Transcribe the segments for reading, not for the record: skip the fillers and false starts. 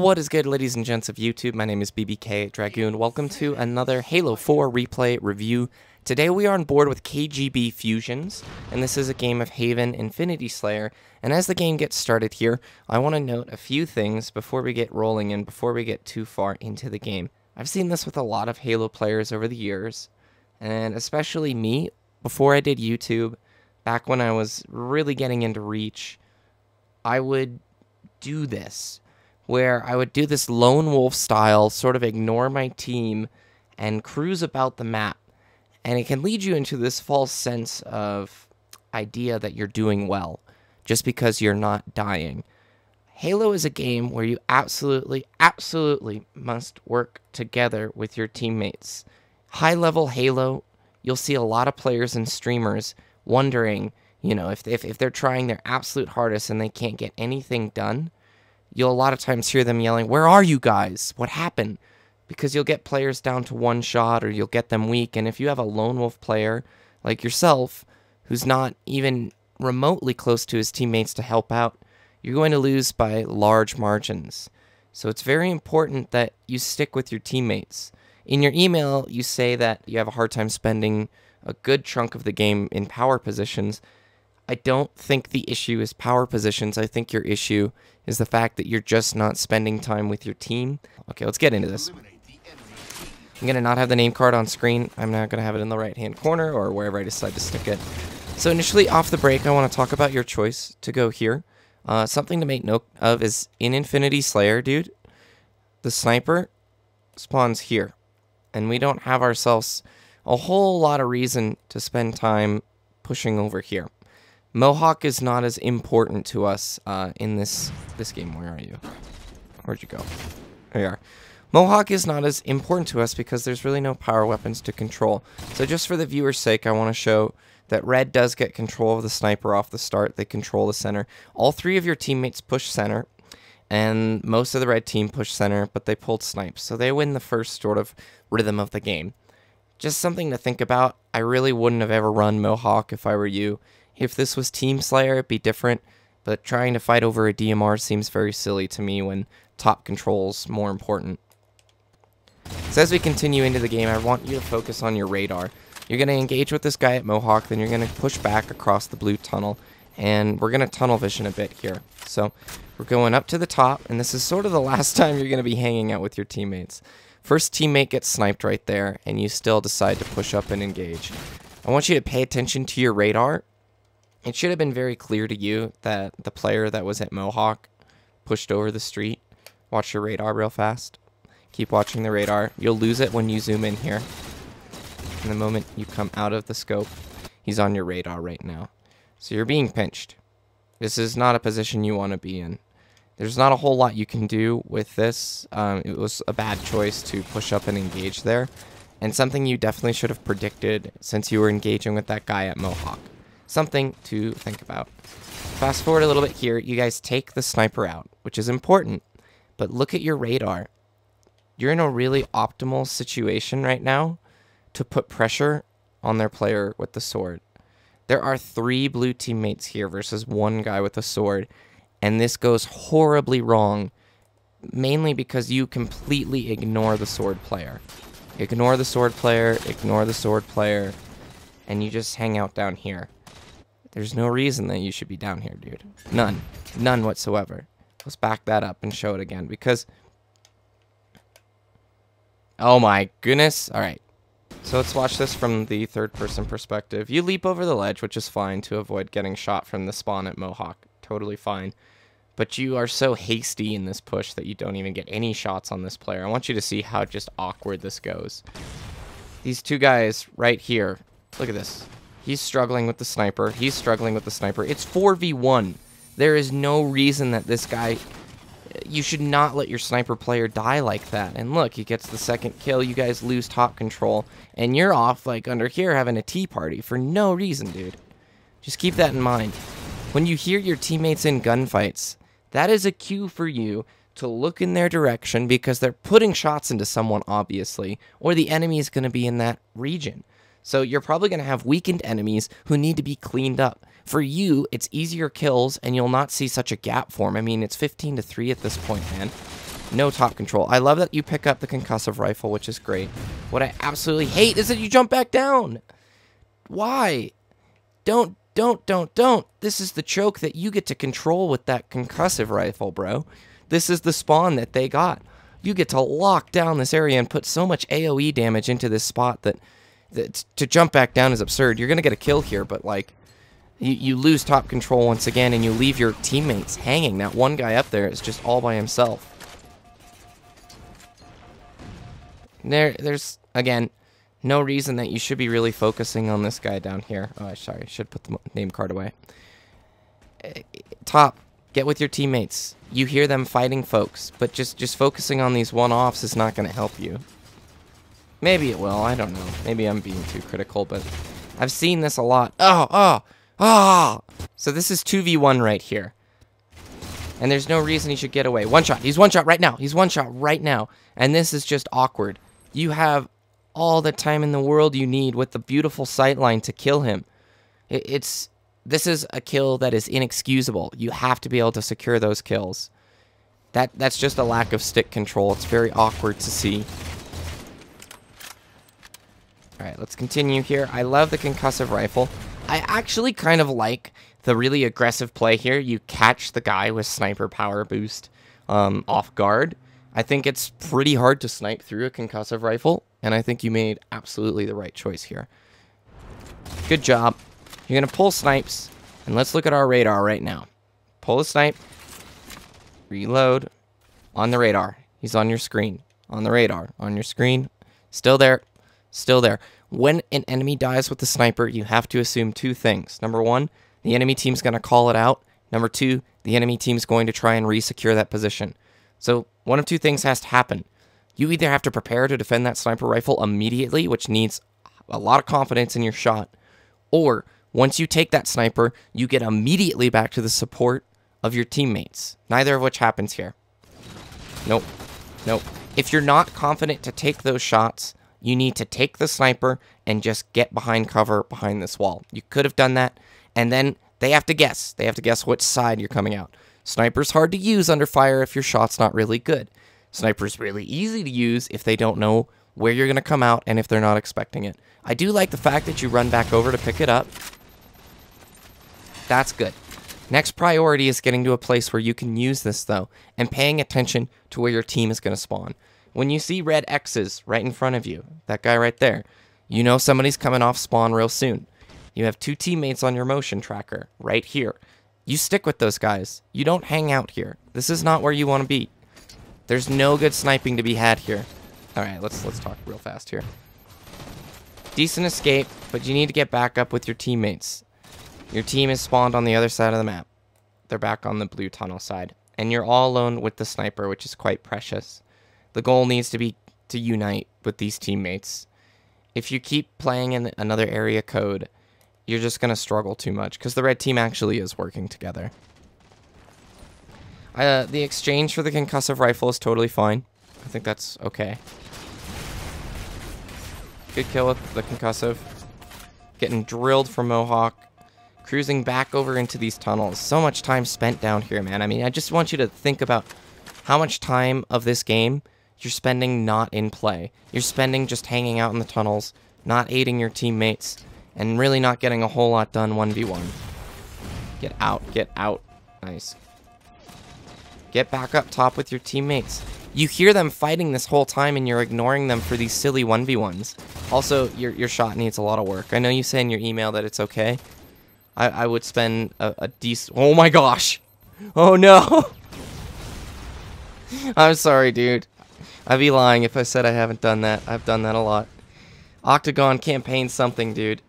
What is good, ladies and gents of YouTube? My name is BBK Dragoon. Welcome to another Halo 4 replay review. Today we are on board with KGB Fusions, and this is a game of Haven Infinity Slayer. And as the game gets started here, I want to note a few things before we get rolling and before we get too far into the game. I've seen this with a lot of Halo players over the years, and especially me, before I did YouTube, back when I was really getting into Reach, I would do this, where I would do this lone wolf style, sort of ignore my team, and cruise about the map. And it can lead you into this false sense of idea that you're doing well, just because you're not dying. Halo is a game where you absolutely must work together with your teammates. High-level Halo, you'll see a lot of players and streamers wondering, you know, if they're trying their absolute hardest and they can't get anything done, you'll a lot of times hear them yelling, "Where are you guys? What happened?" Because you'll get players down to one shot or you'll get them weak. And if you have a lone wolf player like yourself who's not even remotely close to his teammates to help out, you're going to lose by large margins. So it's very important that you stick with your teammates. In your email, you say that you have a hard time spending a good chunk of the game in power positions. I don't think the issue is power positions. I think your issue is the fact that you're just not spending time with your team. Okay, let's get into this. I'm going to not have the name card on screen. I'm not going to have it in the right-hand corner or wherever I decide to stick it. So initially, off the break, I want to talk about your choice to go here. Something to make note of is in Infinity Slayer, dude, the sniper spawns here. And we don't have ourselves a whole lot of reason to spend time pushing over here. Mohawk is not as important to us in this game. Where are you? Where'd you go? There you are. Mohawk is not as important to us because there's really no power weapons to control. So just for the viewer's sake, I want to show that Red does get control of the sniper off the start. They control the center. All three of your teammates push center, and most of the Red team push center, but they pulled snipes. So they win the first sort of rhythm of the game. Just something to think about. I really wouldn't have ever run Mohawk if I were you. If this was Team Slayer, it'd be different, but trying to fight over a DMR seems very silly to me when top control's more important. So as we continue into the game, I want you to focus on your radar. You're going to engage with this guy at Mohawk, then you're going to push back across the blue tunnel, and we're going to tunnel vision a bit here. So we're going up to the top, and this is sort of the last time you're going to be hanging out with your teammates. First teammate gets sniped right there, and you still decide to push up and engage. I want you to pay attention to your radar. It should have been very clear to you that the player that was at Mohawk pushed over the street. Watch your radar real fast. Keep watching the radar. You'll lose it when you zoom in here. And the moment you come out of the scope, he's on your radar right now. So you're being pinched. This is not a position you want to be in. There's not a whole lot you can do with this. It was a bad choice to push up and engage there. And something you definitely should have predicted since you were engaging with that guy at Mohawk. Something to think about. Fast forward a little bit here. You guys take the sniper out, which is important. But look at your radar. You're in a really optimal situation right now to put pressure on their player with the sword. There are 3 blue teammates here versus 1 guy with a sword. And this goes horribly wrong, mainly because you completely ignore the sword player. Ignore the sword player, ignore the sword player, and you just hang out down here. There's no reason that you should be down here, dude. None. None whatsoever. Let's back that up and show it again, because... oh my goodness. Alright. So let's watch this from the third-person perspective. You leap over the ledge, which is fine to avoid getting shot from the spawn at Mohawk. Totally fine. But you are so hasty in this push that you don't even get any shots on this player. I want you to see how just awkward this goes. These 2 guys right here. Look at this. He's struggling with the sniper. He's struggling with the sniper. It's 4v1. There is no reason that this guy... you should not let your sniper player die like that. And look, he gets the second kill. You guys lose top control. And you're off, like, under here having a tea party for no reason, dude. Just keep that in mind. When you hear your teammates in gunfights, that is a cue for you to look in their direction because they're putting shots into someone, obviously, or the enemy is going to be in that region. So you're probably going to have weakened enemies who need to be cleaned up. For you, it's easier kills, and you'll not see such a gap form. I mean, it's 15-3 at this point, man. No top control. I love that you pick up the concussive rifle, which is great. What I absolutely hate is that you jump back down. Why? Don't. This is the choke that you get to control with that concussive rifle, bro. This is the spawn that they got. You get to lock down this area and put so much AoE damage into this spot that to jump back down is absurd. You're going to get a kill here, but, like, you lose top control once again, and you leave your teammates hanging. That one guy up there is just all by himself. There's, again, no reason that you should be really focusing on this guy down here. Oh, sorry, I should put the name card away. Top, get with your teammates. You hear them fighting folks, but just focusing on these one-offs is not going to help you. Maybe it will, I don't know. Maybe I'm being too critical, but I've seen this a lot. So this is 2v1 right here. And there's no reason he should get away. One shot. He's one shot right now. He's one shot right now. And this is just awkward. You have all the time in the world you need with the beautiful sightline to kill him. This is a kill that is inexcusable. You have to be able to secure those kills. That's just a lack of stick control. It's very awkward to see. Alright, let's continue here. I love the concussive rifle. I actually kind of like the really aggressive play here. You catch the guy with sniper power boost off guard. I think it's pretty hard to snipe through a concussive rifle, and I think you made absolutely the right choice here. Good job. You're going to pull snipes, and let's look at our radar right now. Pull a snipe. Reload. On the radar. He's on your screen. On the radar. On your screen. Still there. Still there. When an enemy dies with the sniper, you have to assume two things. Number one, the enemy team's going to call it out. Number two, the enemy team's going to try and re-secure that position. So one of two things has to happen. You either have to prepare to defend that sniper rifle immediately, which needs a lot of confidence in your shot, or once you take that sniper, you get immediately back to the support of your teammates. Neither of which happens here. Nope. Nope. If you're not confident to take those shots, you need to take the sniper and just get behind cover behind this wall. You could have done that, and then they have to guess. They have to guess which side you're coming out. Sniper's hard to use under fire if your shot's not really good. Sniper's really easy to use if they don't know where you're going to come out and if they're not expecting it. I do like the fact that you run back over to pick it up. That's good. Next priority is getting to a place where you can use this, though, and paying attention to where your team is going to spawn. When you see red X's right in front of you, that guy right there, you know somebody's coming off spawn real soon. You have two teammates on your motion tracker right here. You stick with those guys. You don't hang out here. This is not where you want to be. There's no good sniping to be had here. All right, let's talk real fast here. Decent escape, but you need to get back up with your teammates. Your team is spawned on the other side of the map. They're back on the blue tunnel side, and you're all alone with the sniper, which is quite precious. The goal needs to be to unite with these teammates. If you keep playing in another area code, you're just going to struggle too much, because the red team actually is working together. The exchange for the concussive rifle is totally fine. I think that's okay. Good kill with the concussive. Getting drilled from Mohawk. Cruising back over into these tunnels. So much time spent down here, man. I mean, I just want you to think about how much time of this game you're spending not in play. You're spending just hanging out in the tunnels, not aiding your teammates, and really not getting a whole lot done 1v1. Get out. Get out. Nice. Get back up top with your teammates. You hear them fighting this whole time, and you're ignoring them for these silly 1v1s. Also, your shot needs a lot of work. I know you say in your email that it's okay. I would spend a decent... Oh my gosh! Oh no! I'm sorry, dude. I'd be lying if I said I haven't done that. I've done that a lot. Octagon campaign something, dude.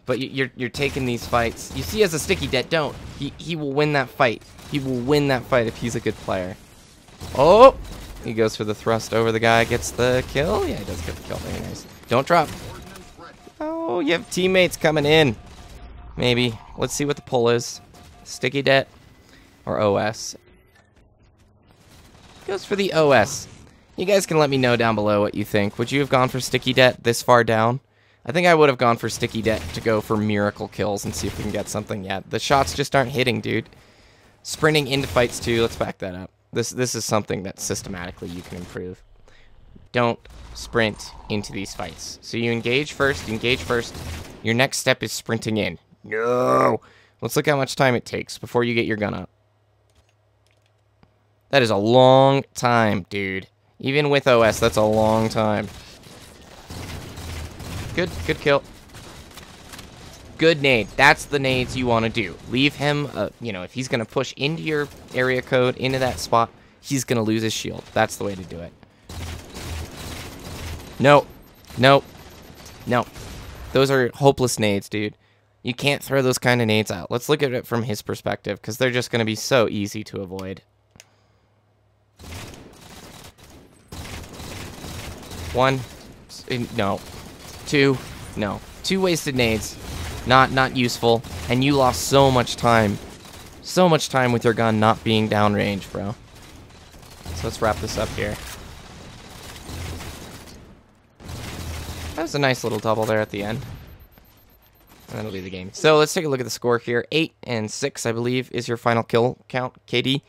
But you're taking these fights. You see, as a sticky debt, don't. He will win that fight. He will win that fight if he's a good player. Oh! He goes for the thrust over the guy, gets the kill. Yeah, he does get the kill. Very nice. Don't drop. Oh, you have teammates coming in. Maybe. Let's see what the pull is. Sticky debt or OS. Goes for the OS. You guys can let me know down below what you think. Would you have gone for sticky debt this far down? I think I would have gone for sticky debt to go for miracle kills and see if we can get something. Yeah, the shots just aren't hitting, dude. Sprinting into fights too. Let's back that up. This is something that systematically you can improve. Don't sprint into these fights. So you engage first, Your next step is sprinting in. No! Let's look how much time it takes before you get your gun up. That is a long time, dude. Even with OS, that's a long time. Good kill. Good nade. That's the nades you want to do. Leave him, you know, if he's going to push into your area code, into that spot, he's going to lose his shield. That's the way to do it. No. No. No. Those are hopeless nades, dude. You can't throw those kind of nades out. Let's look at it from his perspective, because they're just going to be so easy to avoid. 1. No. 2. No. 2 wasted nades. Not useful. And you lost so much time. So much time with your gun not being downrange, bro. So let's wrap this up here. That was a nice little double there at the end. And that'll be the game. So let's take a look at the score here. 8 and 6, I believe, is your final kill count, KD.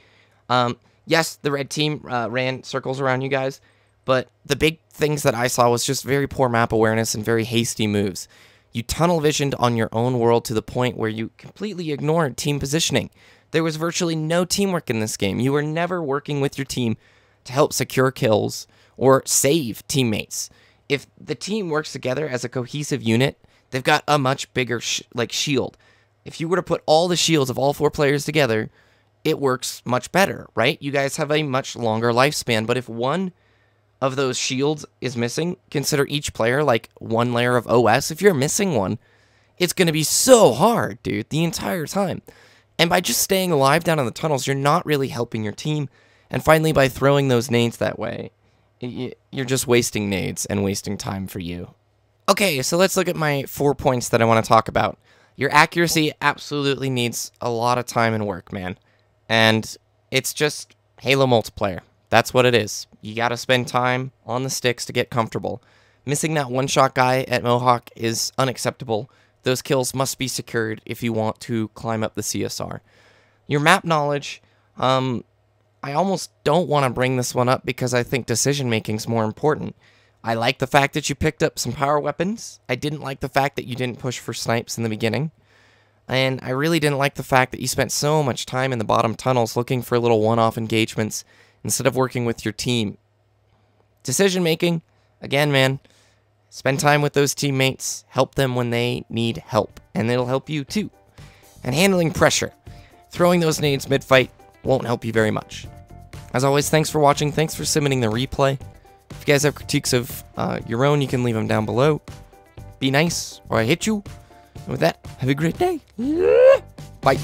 Yes, the red team ran circles around you guys, but the big things that I saw was just very poor map awareness and very hasty moves. You tunnel visioned on your own world to the point where you completely ignored team positioning. There was virtually no teamwork in this game. You were never working with your team to help secure kills or save teammates. If the team works together as a cohesive unit, they've got a much bigger shield. If you were to put all the shields of all 4 players together, it works much better, right? You guys have a much longer lifespan, but if one of those shields is missing, consider each player like 1 layer of OS. If you're missing one, it's going to be so hard, dude, the entire time. And by just staying alive down in the tunnels, you're not really helping your team. And finally, by throwing those nades that way, you're just wasting nades and wasting time for you. Okay, so let's look at my 4 points that I want to talk about. Your accuracy absolutely needs a lot of time and work, man. And it's just Halo multiplayer. That's what it is. You gotta spend time on the sticks to get comfortable. Missing that one-shot guy at Mohawk is unacceptable. Those kills must be secured if you want to climb up the CSR. Your map knowledge, I almost don't want to bring this one up because I think decision-making is more important. I like the fact that you picked up some power weapons. I didn't like the fact that you didn't push for snipes in the beginning. And I really didn't like the fact that you spent so much time in the bottom tunnels looking for little one-off engagements instead of working with your team. Decision-making, again, man, spend time with those teammates, help them when they need help, and it'll help you too. And handling pressure. Throwing those nades mid-fight won't help you very much. As always, thanks for watching, thanks for submitting the replay. If you guys have critiques of your own, you can leave them down below. Be nice, or I hit you. And with that, have a great day. Bye.